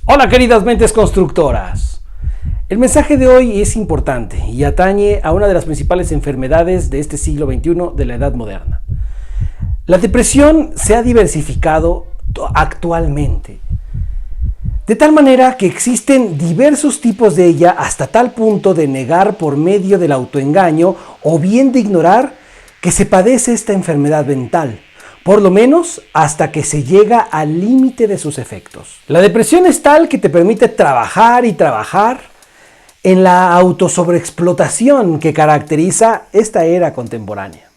Hola queridas mentes constructoras. El mensaje de hoy es importante y atañe a una de las principales enfermedades de este siglo XXI de la edad moderna. La depresión se ha diversificado actualmente, de tal manera que existen diversos tipos de ella hasta tal punto de negar por medio del autoengaño o bien de ignorar que se padece esta enfermedad mental. Por lo menos hasta que se llega al límite de sus efectos. La depresión es tal que te permite trabajar y trabajar en la autosobreexplotación que caracteriza esta era contemporánea.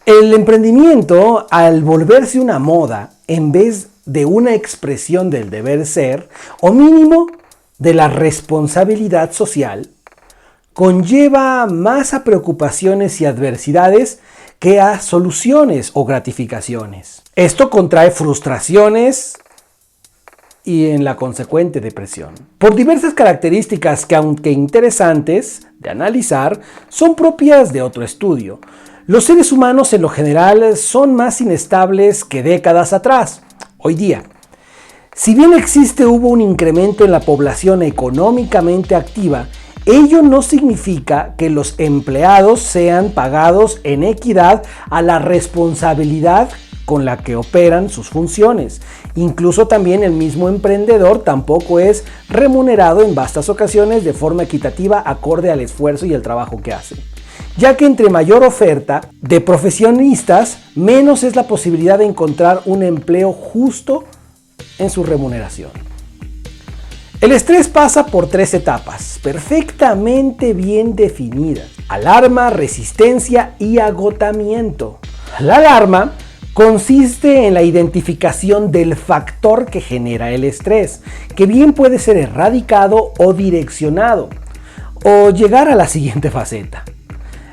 El emprendimiento, al volverse una moda en vez de una expresión del deber ser, o mínimo de la responsabilidad social, conlleva más a preocupaciones y adversidades que a soluciones o gratificaciones. Esto contrae frustraciones y en la consecuente depresión. Por diversas características que, aunque interesantes de analizar, son propias de otro estudio. Los seres humanos en lo general son más inestables que décadas atrás, hoy día. Si bien hubo un incremento en la población económicamente activa, ello no significa que los empleados sean pagados en equidad a la responsabilidad con la que operan sus funciones. Incluso también el mismo emprendedor tampoco es remunerado en vastas ocasiones de forma equitativa acorde al esfuerzo y el trabajo que hace. Ya que entre mayor oferta de profesionistas, menos es la posibilidad de encontrar un empleo justo en su remuneración. El estrés pasa por 3 etapas, perfectamente bien definidas: alarma, resistencia y agotamiento. La alarma consiste en la identificación del factor que genera el estrés, que bien puede ser erradicado o direccionado, o llegar a la siguiente faceta.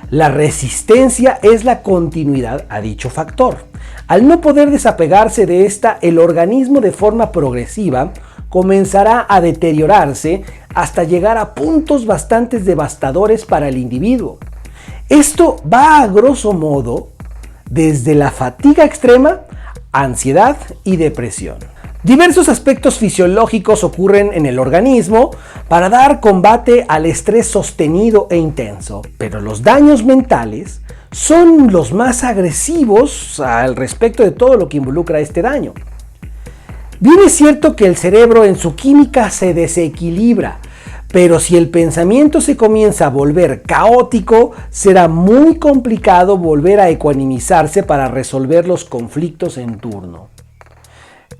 La resistencia es la continuidad a dicho factor. Al no poder desapegarse de esta, el organismo de forma progresiva comenzará a deteriorarse hasta llegar a puntos bastante devastadores para el individuo. Esto va a grosso modo desde la fatiga extrema, ansiedad y depresión. Diversos aspectos fisiológicos ocurren en el organismo para dar combate al estrés sostenido e intenso, pero los daños mentales son los más agresivos al respecto de todo lo que involucra este daño. Bien es cierto que el cerebro en su química se desequilibra, pero si el pensamiento se comienza a volver caótico, será muy complicado volver a ecuanimizarse para resolver los conflictos en turno.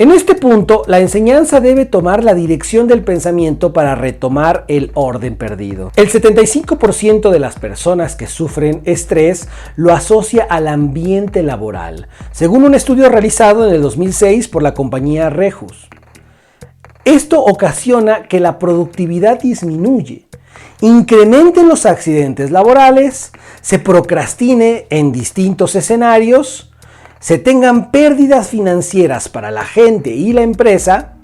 En este punto, la enseñanza debe tomar la dirección del pensamiento para retomar el orden perdido. El 75% de las personas que sufren estrés lo asocia al ambiente laboral, según un estudio realizado en el 2006 por la compañía Rejus. Esto ocasiona que la productividad disminuye, incrementen los accidentes laborales, se procrastine en distintos escenarios, se tengan pérdidas financieras para la gente y la empresa,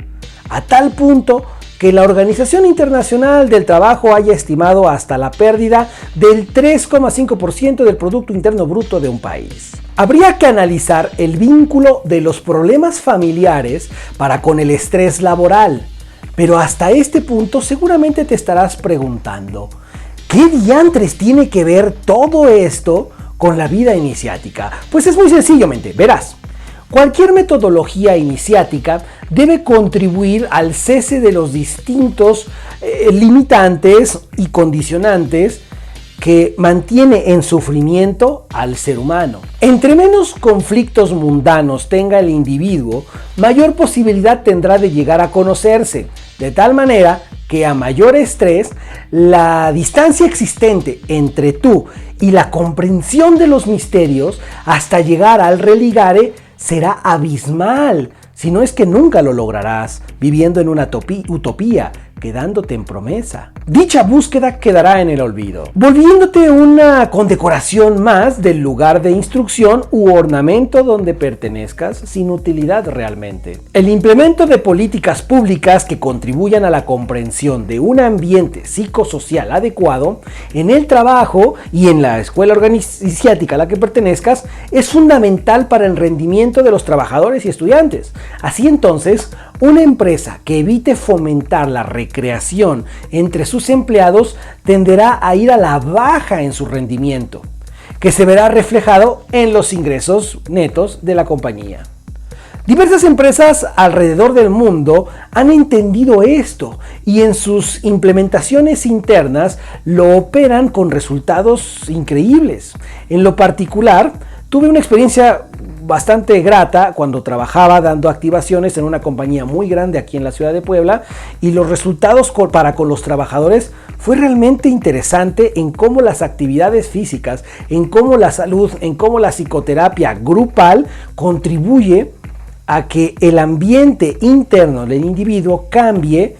a tal punto que la Organización Internacional del Trabajo haya estimado hasta la pérdida del 3,5% del Producto Interno Bruto de un país. Habría que analizar el vínculo de los problemas familiares para con el estrés laboral, pero hasta este punto seguramente te estarás preguntando, ¿qué diantres tiene que ver todo esto con la vida iniciática? Pues es muy sencillamente, verás, cualquier metodología iniciática debe contribuir al cese de los distintos limitantes y condicionantes que mantiene en sufrimiento al ser humano. Entre menos conflictos mundanos tenga el individuo, mayor posibilidad tendrá de llegar a conocerse, de tal manera que a mayor estrés, la distancia existente entre tú y la comprensión de los misterios hasta llegar al religare será abismal, si no es que nunca lo lograrás, viviendo en una utopía, quedándote en promesa. Dicha búsqueda quedará en el olvido, volviéndote una condecoración más del lugar de instrucción u ornamento donde pertenezcas sin utilidad realmente. El implemento de políticas públicas que contribuyan a la comprensión de un ambiente psicosocial adecuado en el trabajo y en la escuela iniciática a la que pertenezcas es fundamental para el rendimiento de los trabajadores y estudiantes. Así entonces, Una empresa que evite fomentar la recreación entre sus empleados tenderá a ir a la baja en su rendimiento, que se verá reflejado en los ingresos netos de la compañía. Diversas empresas alrededor del mundo han entendido esto y en sus implementaciones internas lo operan con resultados increíbles. En lo particular, tuve una experiencia bastante grata cuando trabajaba dando activaciones en una compañía muy grande aquí en la ciudad de Puebla, y los resultados para con los trabajadores fue realmente interesante en cómo las actividades físicas, en cómo la salud, en cómo la psicoterapia grupal contribuye a que el ambiente interno del individuo cambie,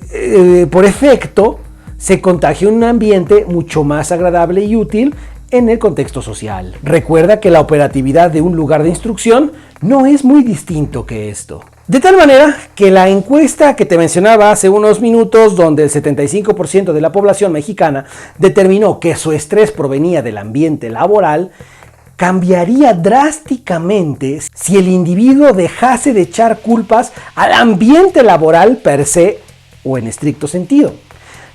por efecto se contagie un ambiente mucho más agradable y útil en el contexto social. Recuerda que la operatividad de un lugar de instrucción no es muy distinto que esto. De tal manera que la encuesta que te mencionaba hace unos minutos, donde el 75% de la población mexicana determinó que su estrés provenía del ambiente laboral, cambiaría drásticamente si el individuo dejase de echar culpas al ambiente laboral per se o en estricto sentido.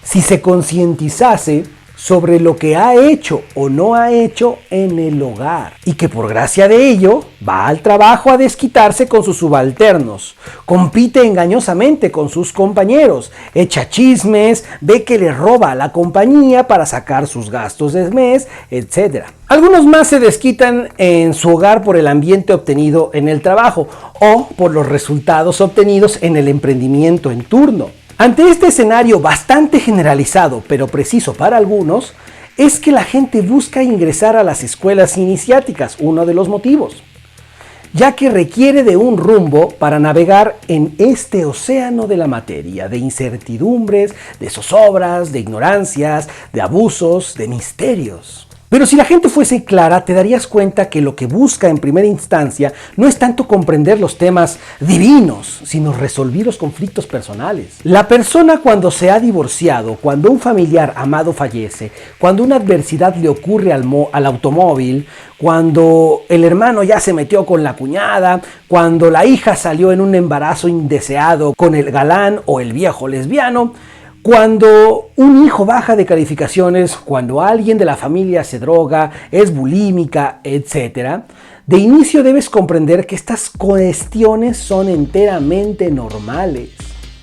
Si se concientizase sobre lo que ha hecho o no ha hecho en el hogar, y que por gracia de ello va al trabajo a desquitarse con sus subalternos, compite engañosamente con sus compañeros, echa chismes, ve que le roba a la compañía para sacar sus gastos de mes, etc. Algunos más se desquitan en su hogar por el ambiente obtenido en el trabajo o por los resultados obtenidos en el emprendimiento en turno. Ante este escenario bastante generalizado, pero preciso para algunos, es que la gente busca ingresar a las escuelas iniciáticas, uno de los motivos, ya que requiere de un rumbo para navegar en este océano de la materia, de incertidumbres, de zozobras, de ignorancias, de abusos, de misterios. Pero si la gente fuese clara, te darías cuenta que lo que busca en primera instancia no es tanto comprender los temas divinos, sino resolver los conflictos personales. La persona, cuando se ha divorciado, cuando un familiar amado fallece, cuando una adversidad le ocurre al automóvil, cuando el hermano ya se metió con la cuñada, cuando la hija salió en un embarazo indeseado con el galán o el viejo lesbiano, cuando un hijo baja de calificaciones, cuando alguien de la familia se droga, es bulímica, etc., de inicio debes comprender que estas cuestiones son enteramente normales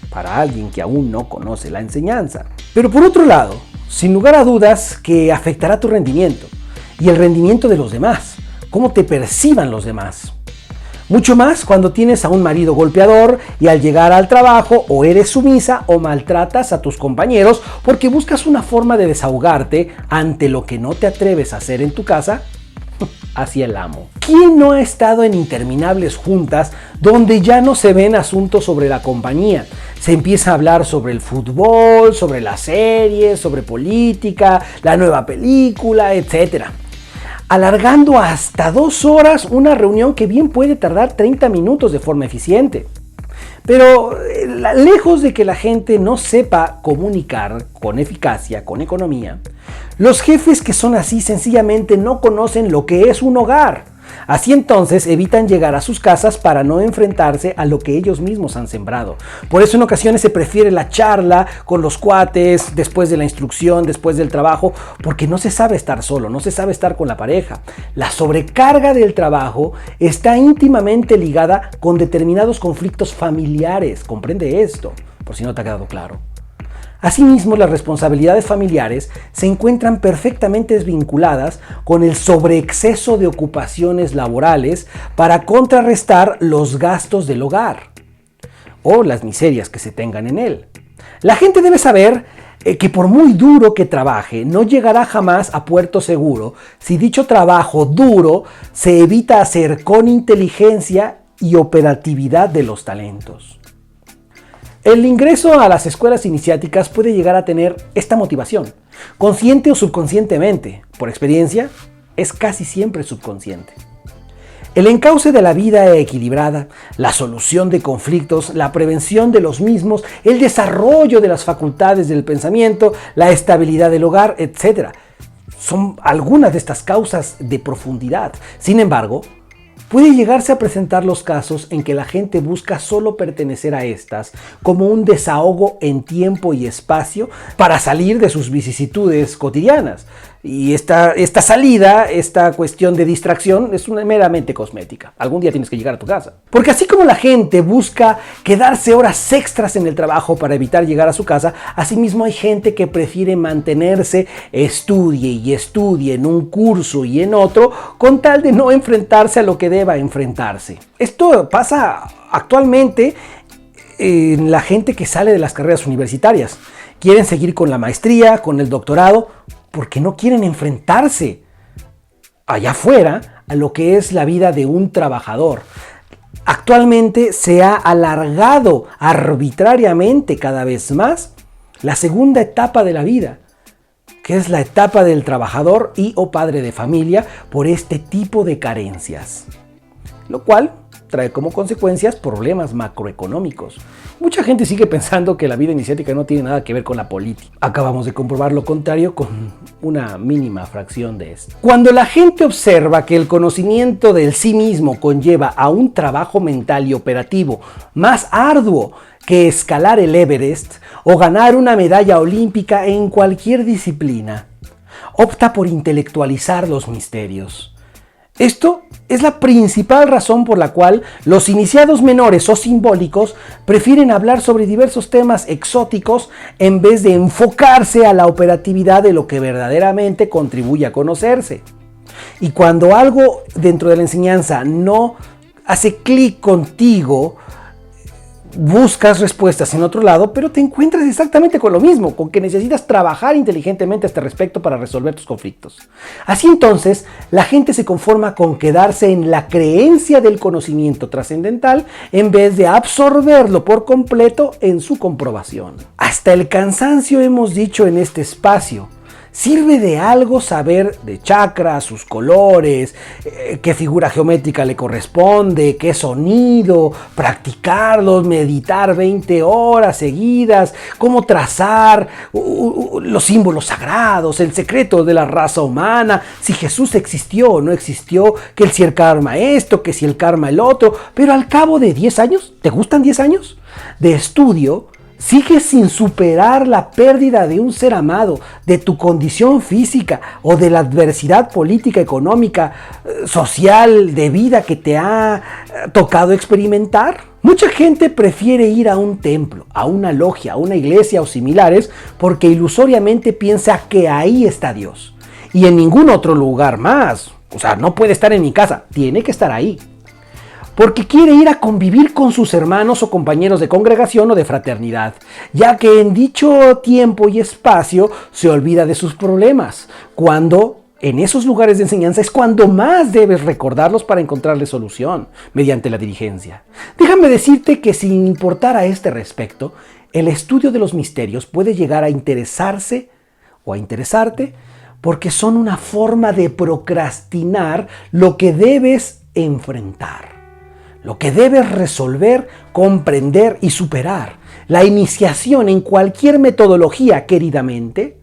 para alguien que aún no conoce la enseñanza. Pero por otro lado, sin lugar a dudas que afectará tu rendimiento y el rendimiento de los demás, cómo te perciban los demás. Mucho más cuando tienes a un marido golpeador y al llegar al trabajo o eres sumisa o maltratas a tus compañeros porque buscas una forma de desahogarte ante lo que no te atreves a hacer en tu casa hacia el amo. ¿Quién no ha estado en interminables juntas donde ya no se ven asuntos sobre la compañía? Se empieza a hablar sobre el fútbol, sobre las series, sobre política, la nueva película, etcétera, alargando hasta 2 horas una reunión que bien puede tardar 30 minutos de forma eficiente. Pero lejos de que la gente no sepa comunicar con eficacia, con economía, los jefes que son así sencillamente no conocen lo que es un hogar. Así entonces evitan llegar a sus casas para no enfrentarse a lo que ellos mismos han sembrado. Por eso en ocasiones se prefiere la charla con los cuates, después de la instrucción, después del trabajo, porque no se sabe estar solo, no se sabe estar con la pareja. La sobrecarga del trabajo está íntimamente ligada con determinados conflictos familiares. Comprende esto, por si no te ha quedado claro. Asimismo, las responsabilidades familiares se encuentran perfectamente desvinculadas con el sobreexceso de ocupaciones laborales para contrarrestar los gastos del hogar o las miserias que se tengan en él. La gente debe saber que por muy duro que trabaje, no llegará jamás a puerto seguro si dicho trabajo duro se evita hacer con inteligencia y operatividad de los talentos. El ingreso a las escuelas iniciáticas puede llegar a tener esta motivación, consciente o subconscientemente. Por experiencia, es casi siempre subconsciente. El encauce de la vida equilibrada, la solución de conflictos, la prevención de los mismos, el desarrollo de las facultades del pensamiento, la estabilidad del hogar, etc. Son algunas de estas causas de profundidad. Sin embargo, puede llegarse a presentar los casos en que la gente busca solo pertenecer a estas como un desahogo en tiempo y espacio para salir de sus vicisitudes cotidianas. Y esta salida, esta cuestión de distracción es meramente cosmética. Algún día tienes que llegar a tu casa. Porque así como la gente busca quedarse horas extras en el trabajo para evitar llegar a su casa, asimismo hay gente que prefiere mantenerse, estudie y estudie en un curso y en otro, con tal de no enfrentarse a lo que deba enfrentarse. Esto pasa actualmente en la gente que sale de las carreras universitarias. Quieren seguir con la maestría, con el doctorado, porque no quieren enfrentarse allá afuera a lo que es la vida de un trabajador. Actualmente se ha alargado arbitrariamente cada vez más la segunda etapa de la vida, que es la etapa del trabajador y o padre de familia, por este tipo de carencias, lo cual trae como consecuencias problemas macroeconómicos. Mucha gente sigue pensando que la vida iniciática no tiene nada que ver con la política. Acabamos de comprobar lo contrario con una mínima fracción de esto. Cuando la gente observa que el conocimiento del sí mismo conlleva a un trabajo mental y operativo más arduo que escalar el Everest o ganar una medalla olímpica en cualquier disciplina, opta por intelectualizar los misterios. Esto es la principal razón por la cual los iniciados menores o simbólicos prefieren hablar sobre diversos temas exóticos en vez de enfocarse a la operatividad de lo que verdaderamente contribuye a conocerse. Y cuando algo dentro de la enseñanza no hace clic contigo, buscas respuestas en otro lado, pero te encuentras exactamente con lo mismo, con que necesitas trabajar inteligentemente a este respecto para resolver tus conflictos. Así entonces, la gente se conforma con quedarse en la creencia del conocimiento trascendental en vez de absorberlo por completo en su comprobación. Hasta el cansancio hemos dicho en este espacio. ¿Sirve de algo saber de chakras, sus colores, qué figura geométrica le corresponde, qué sonido, practicarlos, meditar 20 horas seguidas, cómo trazar los símbolos sagrados, el secreto de la raza humana, si Jesús existió o no existió, que si el karma esto, que si el karma el otro? Pero al cabo de 10 años, ¿te gustan 10 años de estudio? Sigues sin superar la pérdida de un ser amado, de tu condición física o de la adversidad política, económica, social, de vida que te ha tocado experimentar. Mucha gente prefiere ir a un templo, a una logia, a una iglesia o similares porque ilusoriamente piensa que ahí está Dios y en ningún otro lugar más. O sea, no puede estar en mi casa, tiene que estar ahí. Porque quiere ir a convivir con sus hermanos o compañeros de congregación o de fraternidad, ya que en dicho tiempo y espacio se olvida de sus problemas, cuando en esos lugares de enseñanza es cuando más debes recordarlos para encontrarle solución, mediante la diligencia. Déjame decirte que sin importar a este respecto, el estudio de los misterios puede llegar a interesarse o a interesarte porque son una forma de procrastinar lo que debes enfrentar. Lo que debes resolver, comprender y superar. La iniciación en cualquier metodología, queridamente,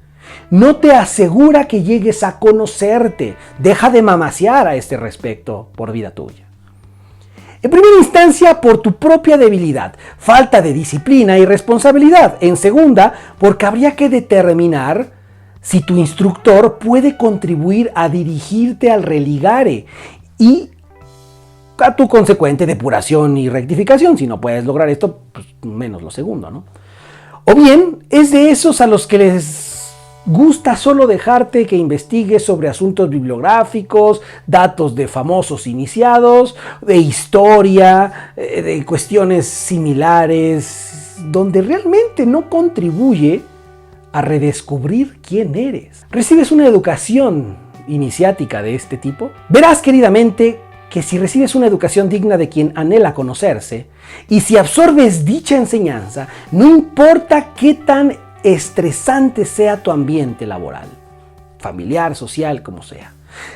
no te asegura que llegues a conocerte. Deja de mamasear a este respecto por vida tuya. En primera instancia, por tu propia debilidad, falta de disciplina y responsabilidad. En segunda, porque habría que determinar si tu instructor puede contribuir a dirigirte al religare y a tu consecuente depuración y rectificación. Si no puedes lograr esto, pues menos lo segundo, ¿no? O bien es de esos a los que les gusta solo dejarte que investigues sobre asuntos bibliográficos, datos de famosos iniciados, de historia, de cuestiones similares, donde realmente no contribuye a redescubrir quién eres. ¿Recibes una educación iniciática de este tipo? Verás, queridamente, que si recibes una educación digna de quien anhela conocerse y si absorbes dicha enseñanza, no importa qué tan estresante sea tu ambiente laboral, familiar, social, como sea,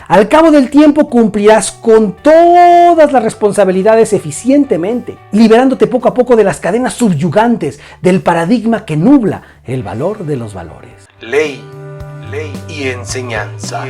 al cabo del tiempo cumplirás con todas las responsabilidades eficientemente, liberándote poco a poco de las cadenas subyugantes del paradigma que nubla el valor de los valores. Ley y enseñanza.